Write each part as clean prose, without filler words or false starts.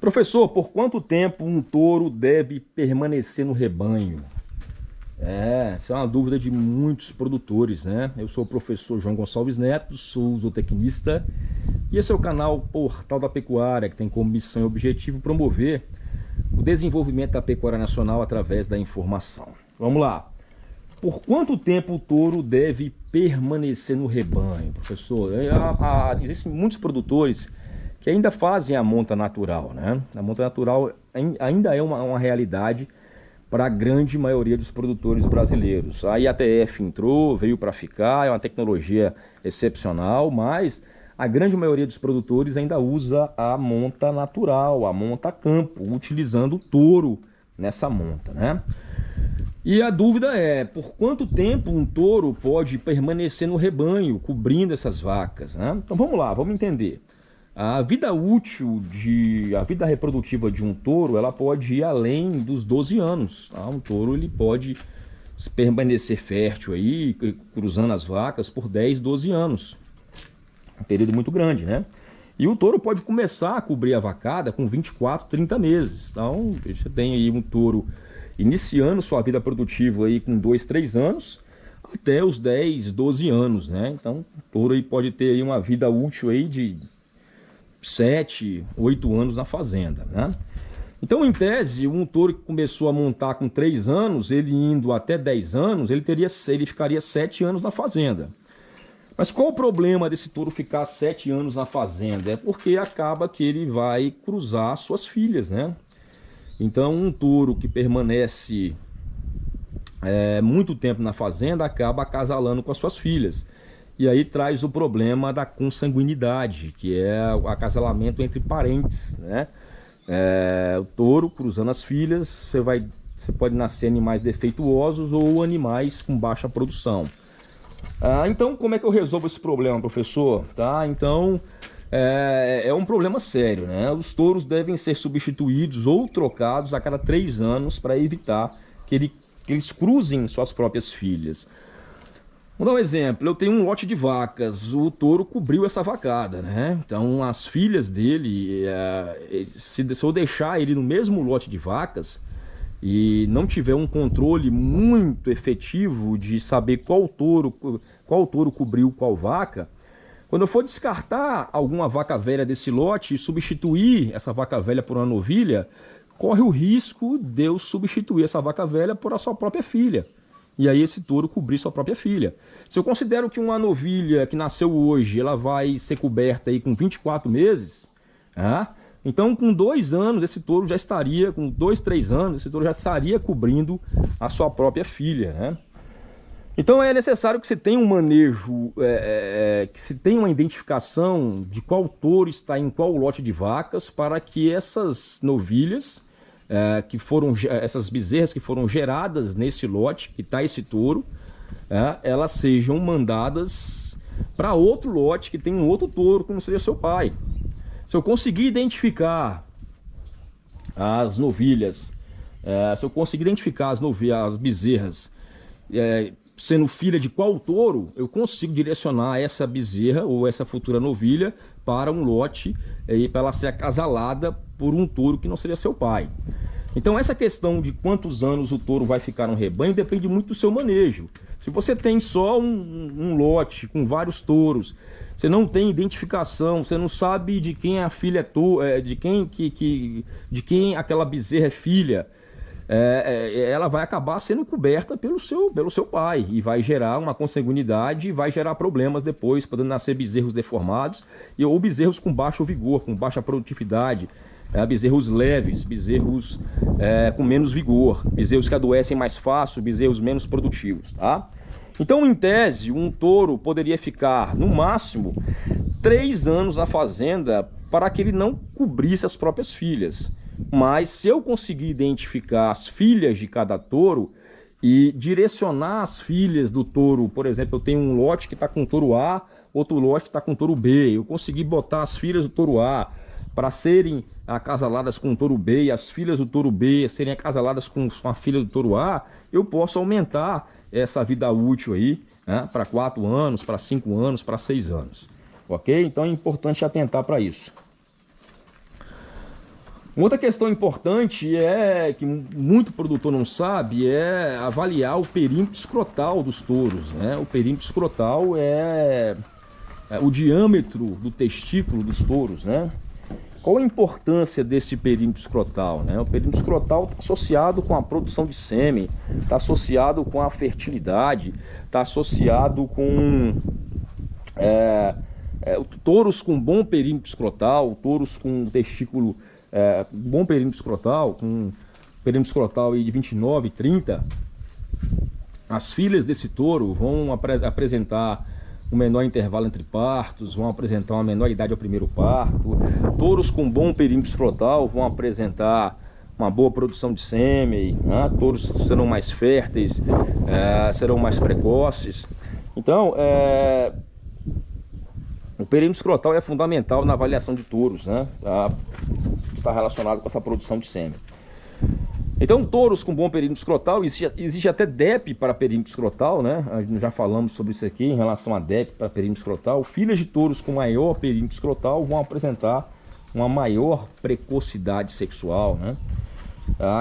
Professor, por quanto tempo um touro deve permanecer no rebanho? Essa é uma dúvida de muitos produtores, né? Eu sou o professor João Gonçalves Neto, sou zootecnista e esse é o canal Portal da Pecuária, que tem como missão e objetivo promover o desenvolvimento da pecuária nacional através da informação. Vamos lá. Por quanto tempo o touro deve permanecer no rebanho, professor? Existem muitos produtores que ainda fazem a monta natural, né? A monta natural ainda é uma realidade para a grande maioria dos produtores brasileiros. A IATF entrou, veio para ficar, é uma tecnologia excepcional, mas a grande maioria dos produtores ainda usa a monta natural, a monta a campo, utilizando o touro nessa monta, né? E a dúvida é, por quanto tempo um touro pode permanecer no rebanho, cobrindo essas vacas, né? Então vamos lá, vamos entender. A vida útil, a vida reprodutiva de um touro, ela pode ir além dos 12 anos. Tá? Um touro ele pode permanecer fértil aí, cruzando as vacas por 10, 12 anos. Um período muito grande, né? E o touro pode começar a cobrir a vacada com 24, 30 meses. Então, você tem aí um touro iniciando sua vida produtiva aí com 2, 3 anos, até os 10, 12 anos, né? Então, o touro aí pode ter aí uma vida útil aí de 7, 8 anos na fazenda, né? Então, em tese, um touro que começou a montar com 3 anos, ele indo até 10 anos, ele ficaria 7 anos na fazenda. Mas qual o problema desse touro ficar 7 anos na fazenda? É porque acaba que ele vai cruzar suas filhas, né? Então, um touro que permanece muito tempo na fazenda acaba acasalando com as suas filhas. E aí traz o problema da consanguinidade, que é o acasalamento entre parentes, né? O touro cruzando as filhas, você pode nascer animais defeituosos ou animais com baixa produção. Então, como é que eu resolvo esse problema, professor? Tá? Então, é um problema sério, né? Os touros devem ser substituídos ou trocados a cada 3 anos para evitar que eles cruzem suas próprias filhas. Vou dar um exemplo, eu tenho um lote de vacas, o touro cobriu essa vacada, né? Então as filhas dele, se eu deixar ele no mesmo lote de vacas e não tiver um controle muito efetivo de saber qual touro cobriu qual vaca, quando eu for descartar alguma vaca velha desse lote e substituir essa vaca velha por uma novilha, corre o risco de eu substituir essa vaca velha por a sua própria filha. E aí esse touro cobrir sua própria filha. Se eu considero que uma novilha que nasceu hoje, ela vai ser coberta aí com 24 meses, então com 2 anos esse touro já estaria, com 2, 3 anos, esse touro já estaria cobrindo a sua própria filha, né? Então é necessário que você tenha um manejo, que se tenha uma identificação de qual touro está em qual lote de vacas, para que essas novilhas, essas bezerras que foram geradas nesse lote, que está esse touro, elas sejam mandadas para outro lote que tem um outro touro, como seria seu pai. Se eu conseguir identificar as novilhas, as bezerras, sendo filha de qual touro, eu consigo direcionar essa bezerra ou essa futura novilha para um lote para ela ser acasalada por um touro que não seria seu pai. Então essa questão de quantos anos o touro vai ficar no rebanho depende muito do seu manejo. Se você tem só um lote com vários touros, você não tem identificação, você não sabe de quem a filha de quem aquela bezerra é filha, ela vai acabar sendo coberta pelo seu pai e vai gerar uma consanguinidade e vai gerar problemas depois, podendo nascer bezerros deformados ou bezerros com baixo vigor, com baixa produtividade, bezerros leves, bezerros com menos vigor, bezerros que adoecem mais fácil, bezerros menos produtivos, tá? Então, em tese, um touro poderia ficar no máximo 3 anos na fazenda para que ele não cobrisse as próprias filhas. Mas se eu conseguir identificar as filhas de cada touro e direcionar as filhas do touro, por exemplo, eu tenho um lote que está com touro A, outro lote que está com touro B, eu consegui botar as filhas do touro A para serem acasaladas com o touro B e as filhas do touro B serem acasaladas com a filha do touro A, eu posso aumentar essa vida útil aí, né, para 4 anos, para 5 anos, para 6 anos. Ok? Então é importante atentar para isso. Uma outra questão importante é que muito produtor não sabe é avaliar o perímetro escrotal dos touros, né? O perímetro escrotal é o diâmetro do testículo dos touros, né? Qual a importância desse perímetro escrotal, né? O perímetro escrotal está associado com a produção de sêmen, está associado com a fertilidade, está associado com touros com bom perímetro escrotal, touros com testículo bom perímetro escrotal, com perímetro escrotal aí de 29, 30, as filhas desse touro vão apresentar um menor intervalo entre partos, vão apresentar uma menor idade ao primeiro parto. Touros com bom perímetro escrotal vão apresentar uma boa produção de sêmen, né? Touros serão mais férteis, serão mais precoces. Então, o perímetro escrotal é fundamental na avaliação de touros, né? Está relacionado com essa produção de sêmen. Então, touros com bom perímetro escrotal, existe até DEP para perímetro escrotal, né? Já falamos sobre isso aqui em relação a DEP para perímetro escrotal. Filhas de touros com maior perímetro escrotal vão apresentar uma maior precocidade sexual, né?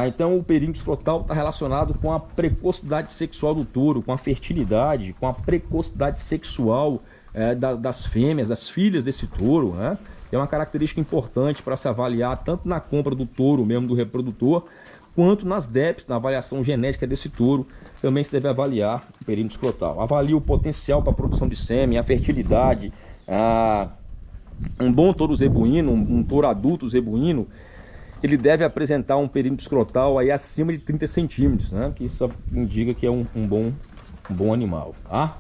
Então, o perímetro escrotal está relacionado com a precocidade sexual do touro, com a fertilidade, com a precocidade sexual das fêmeas, das filhas desse touro, né? É uma característica importante para se avaliar tanto na compra do touro mesmo, do reprodutor, quanto nas DEPs, na avaliação genética desse touro, também se deve avaliar o perímetro escrotal. Avalie o potencial para a produção de sêmen, a fertilidade, um bom touro zebuíno, um touro adulto zebuíno, ele deve apresentar um perímetro escrotal aí acima de 30 centímetros, né? Que isso indica que é um bom animal, tá?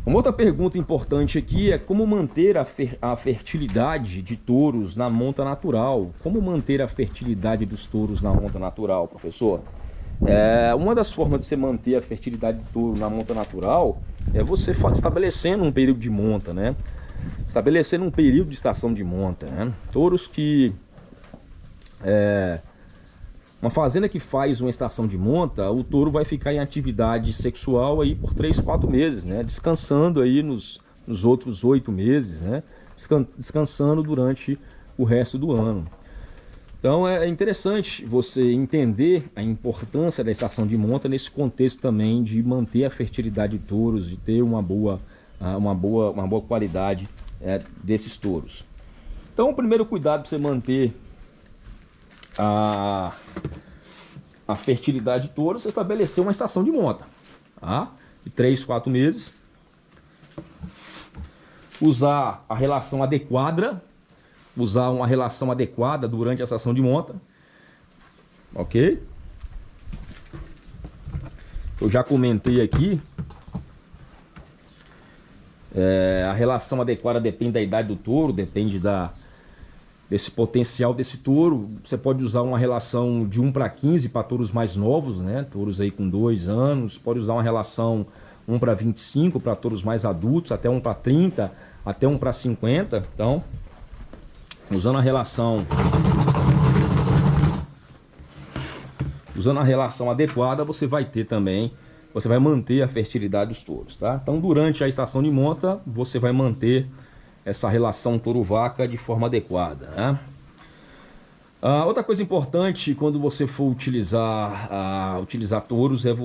Uma outra pergunta importante aqui é como manter a fertilidade de touros na monta natural. Como manter a fertilidade dos touros na monta natural, professor? Uma das formas de você manter a fertilidade do touro na monta natural é você estabelecendo um período de monta, né? Estabelecendo um período de estação de monta, né? Touros que... uma fazenda que faz uma estação de monta, o touro vai ficar em atividade sexual aí por 3, 4 meses, né? Descansando aí nos outros 8 meses, né? Descansando durante o resto do ano. Então é interessante você entender a importância da estação de monta nesse contexto também de manter a fertilidade de touros, de ter uma boa qualidade desses touros. Então o primeiro cuidado para você manter a fertilidade de touro, você estabelecer uma estação de monta, tá? De 3, 4 meses. Usar a relação adequada, usar uma relação adequada durante a estação de monta, ok? Eu já comentei aqui, a relação adequada depende da idade do touro, depende desse potencial desse touro. Você pode usar uma relação de 1:15 para touros mais novos, né? Touros aí com 2 anos. Pode usar uma relação 1:25 para touros mais adultos, até 1:30, até 1:50. Então, usando a relação adequada, você vai ter também, você vai manter a fertilidade dos touros, tá? Então, durante a estação de monta, você vai manter essa relação touro-vaca de forma adequada, né? Outra coisa importante quando você for utilizar touros é